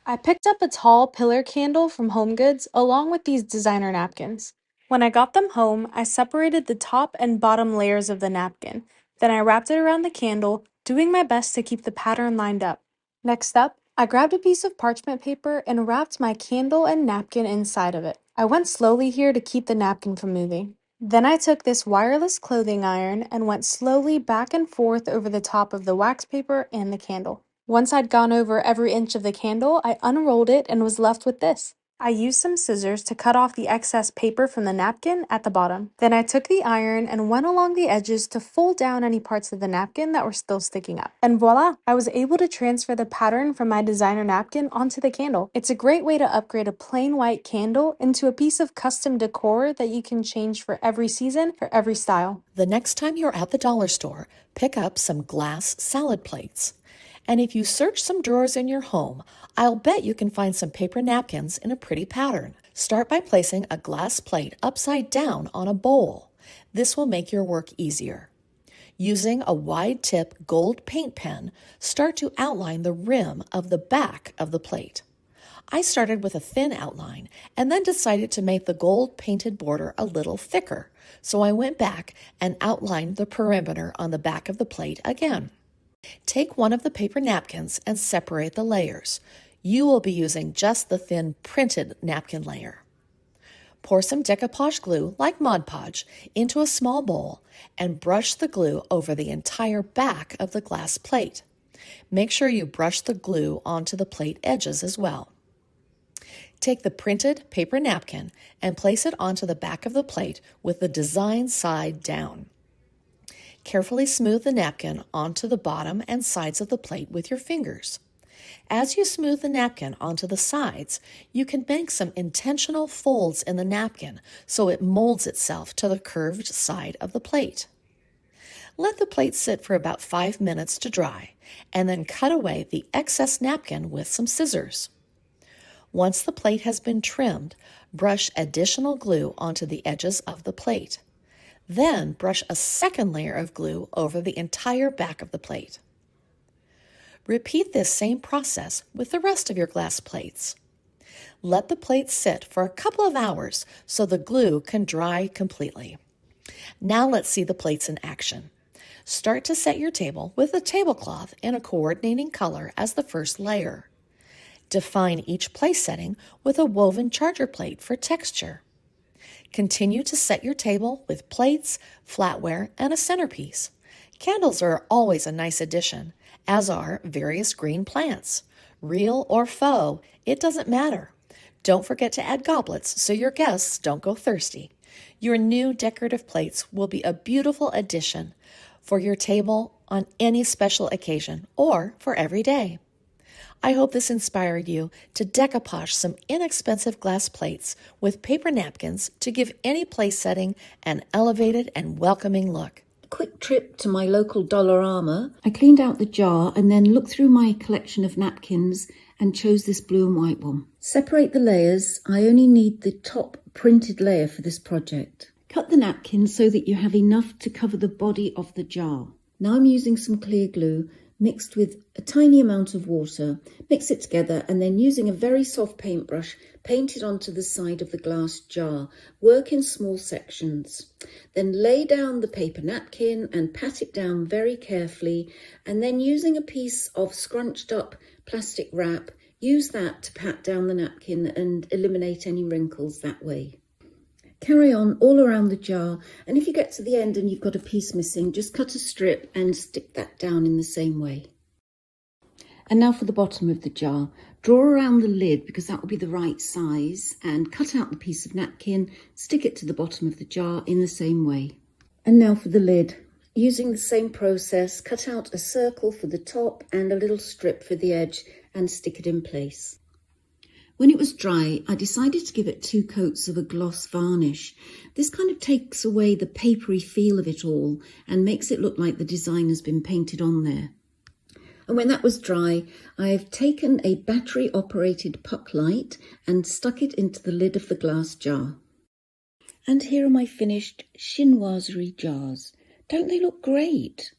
I picked up a tall pillar candle from HomeGoods along with these designer napkins. When I got them home, I separated the top and bottom layers of the napkin. Then I wrapped it around the candle, doing my best to keep the pattern lined up. Next up, I grabbed a piece of parchment paper and wrapped my candle and napkin inside of it. I went slowly here to keep the napkin from moving. Then I took this wireless clothing iron and went slowly back and forth over the top of the wax paper and the candle. Once I'd gone over every inch of the candle, I unrolled it and was left with this. I used some scissors to cut off the excess paper from the napkin at the bottom. Then I took the iron and went along the edges to fold down any parts of the napkin that were still sticking up. And voila! I was able to transfer the pattern from my designer napkin onto the candle. It's a great way to upgrade a plain white candle into a piece of custom decor that you can change for every season, for every style. The next time you're at the dollar store, pick up some glass salad plates. And if you search some drawers in your home, I'll bet you can find some paper napkins in a pretty pattern. Start by placing a glass plate upside down on a bowl. This will make your work easier. Using a wide tip gold paint pen, start to outline the rim of the back of the plate. I started with a thin outline and then decided to make the gold painted border a little thicker, so I went back and outlined the perimeter on the back of the plate again. Take one of the paper napkins and separate the layers. You will be using just the thin printed napkin layer. Pour some decoupage glue, like Mod Podge, into a small bowl and brush the glue over the entire back of the glass plate. Make sure you brush the glue onto the plate edges as well. Take the printed paper napkin and place it onto the back of the plate with the design side down. Carefully smooth the napkin onto the bottom and sides of the plate with your fingers. As you smooth the napkin onto the sides, you can make some intentional folds in the napkin so it molds itself to the curved side of the plate. Let the plate sit for about 5 minutes to dry, and then cut away the excess napkin with some scissors. Once the plate has been trimmed, brush additional glue onto the edges of the plate. Then brush a second layer of glue over the entire back of the plate. Repeat this same process with the rest of your glass plates. Let the plate sit for a couple of hours so the glue can dry completely. Now let's see the plates in action. Start to set your table with a tablecloth in a coordinating color as the first layer. Define each place setting with a woven charger plate for texture. Continue to set your table with plates, flatware, and a centerpiece. Candles are always a nice addition, as are various green plants. Real or faux, it doesn't matter. Don't forget to add goblets so your guests don't go thirsty. Your new decorative plates will be a beautiful addition for your table on any special occasion or for every day. I hope this inspired you to decoupage some inexpensive glass plates with paper napkins to give any place setting an elevated and welcoming look. Quick trip to my local Dollarama. I cleaned out the jar and then looked through my collection of napkins and chose this blue and white one. Separate the layers. I only need the top printed layer for this project. Cut the napkin so that you have enough to cover the body of the jar. Now I'm using some clear glue mixed with a tiny amount of water. Mix it together and then using a very soft paintbrush, paint it onto the side of the glass jar. Work in small sections. Then lay down the paper napkin and pat it down very carefully, and then using a piece of scrunched up plastic wrap, use that to pat down the napkin and eliminate any wrinkles that way. Carry on all around the jar, and if you get to the end and you've got a piece missing, just cut a strip and stick that down in the same way. And now for the bottom of the jar. Draw around the lid because that will be the right size, and cut out the piece of napkin, stick it to the bottom of the jar in the same way. And now for the lid. Using the same process, cut out a circle for the top and a little strip for the edge and stick it in place. When it was dry, I decided to give it 2 coats of a gloss varnish. This kind of takes away the papery feel of it all and makes it look like the design has been painted on there. And when that was dry, I've taken a battery-operated puck light and stuck it into the lid of the glass jar. And here are my finished chinoiserie jars. Don't they look great?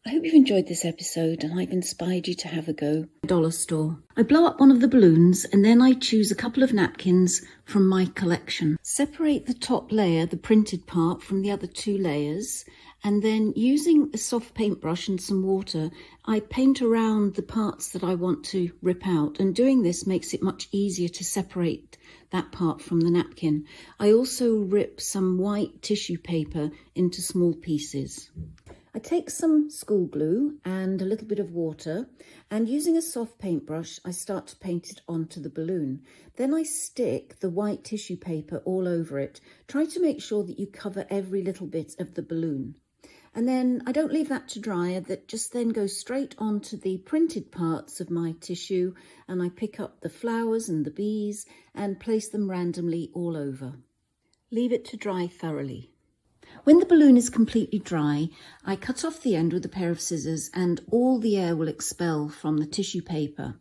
I hope you've enjoyed this episode and I've inspired you to have a go. Dollar store. I blow up one of the balloons and then I choose a couple of napkins from my collection. Separate the top layer, the printed part, from the other two layers, and then using a soft paintbrush and some water, I paint around the parts that I want to rip out, and doing this makes it much easier to separate that part from the napkin. I also rip some white tissue paper into small pieces. I take some school glue and a little bit of water, and using a soft paintbrush, I start to paint it onto the balloon. Then I stick the white tissue paper all over it. Try to make sure that you cover every little bit of the balloon. And then I don't leave that to dry, that just then goes straight onto the printed parts of my tissue, and I pick up the flowers and the bees and place them randomly all over. Leave it to dry thoroughly. When the balloon is completely dry, I cut off the end with a pair of scissors and all the air will expel from the tissue paper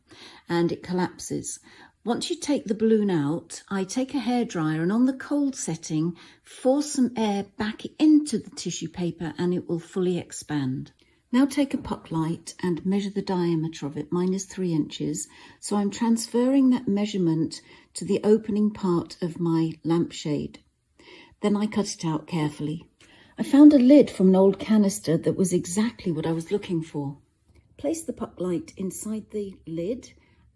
and it collapses. Once you take the balloon out, I take a hairdryer and on the cold setting, force some air back into the tissue paper and it will fully expand. Now take a puck light and measure the diameter of it. Mine is 3 inches. So I'm transferring that measurement to the opening part of my lampshade. Then I cut it out carefully. I found a lid from an old canister that was exactly what I was looking for. Place the puck light inside the lid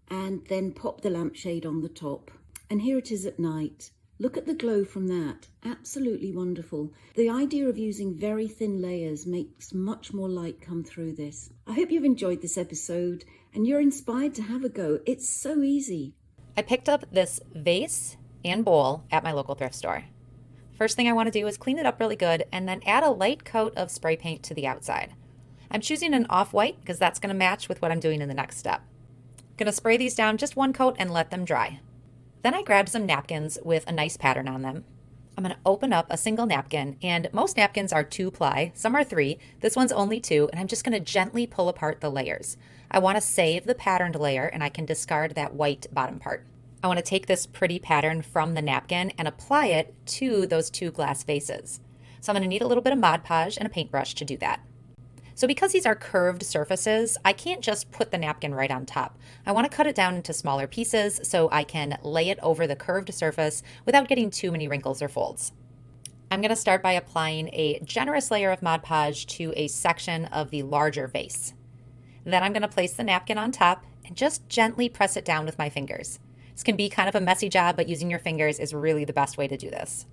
and then pop the lampshade on the top. And here it is at night. Look at the glow from that. Absolutely wonderful. The idea of using very thin layers makes much more light come through this. I hope you've enjoyed this episode and you're inspired to have a go. It's so easy. I picked up this vase and bowl at my local thrift store. First thing I want to do is clean it up really good and then add a light coat of spray paint to the outside. I'm choosing an off-white because that's going to match with what I'm doing in the next step. I'm going to spray these down just one coat and let them dry. Then I grabbed some napkins with a nice pattern on them. I'm going to open up a single napkin, and most napkins are 2-ply, some are 3. This one's only 2, and I'm just going to gently pull apart the layers. I want to save the patterned layer and I can discard that white bottom part. I want to take this pretty pattern from the napkin and apply it to those 2 glass vases. So I'm going to need a little bit of Mod Podge and a paintbrush to do that. So because these are curved surfaces, I can't just put the napkin right on top. I want to cut it down into smaller pieces so I can lay it over the curved surface without getting too many wrinkles or folds. I'm going to start by applying a generous layer of Mod Podge to a section of the larger vase. Then I'm going to place the napkin on top and just gently press it down with my fingers. This can be kind of a messy job, but using your fingers is really the best way to do this.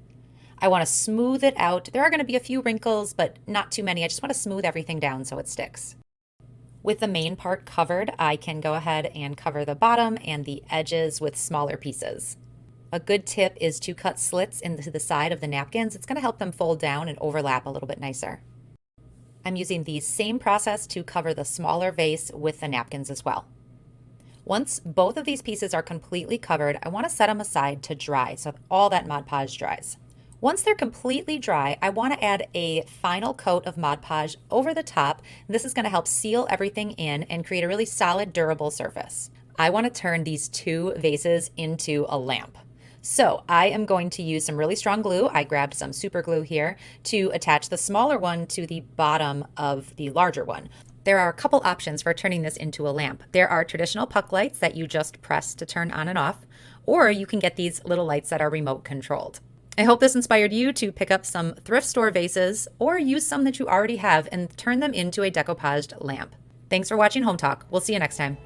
I want to smooth it out. There are going to be a few wrinkles, but not too many. I just want to smooth everything down so it sticks. With the main part covered, I can go ahead and cover the bottom and the edges with smaller pieces. A good tip is to cut slits into the side of the napkins. It's going to help them fold down and overlap a little bit nicer. I'm using the same process to cover the smaller vase with the napkins as well. Once both of these pieces are completely covered, I want to set them aside to dry so all that Mod Podge dries. Once they're completely dry, I want to add a final coat of Mod Podge over the top. This is going to help seal everything in and create a really solid, durable surface. I want to turn these 2 vases into a lamp. So I am going to use some really strong glue. I grabbed some super glue here to attach the smaller one to the bottom of the larger one. There are a couple options for turning this into a lamp. There are traditional puck lights that you just press to turn on and off, or you can get these little lights that are remote controlled. I hope this inspired you to pick up some thrift store vases or use some that you already have and turn them into a decoupaged lamp. Thanks for watching Home Talk. We'll see you next time.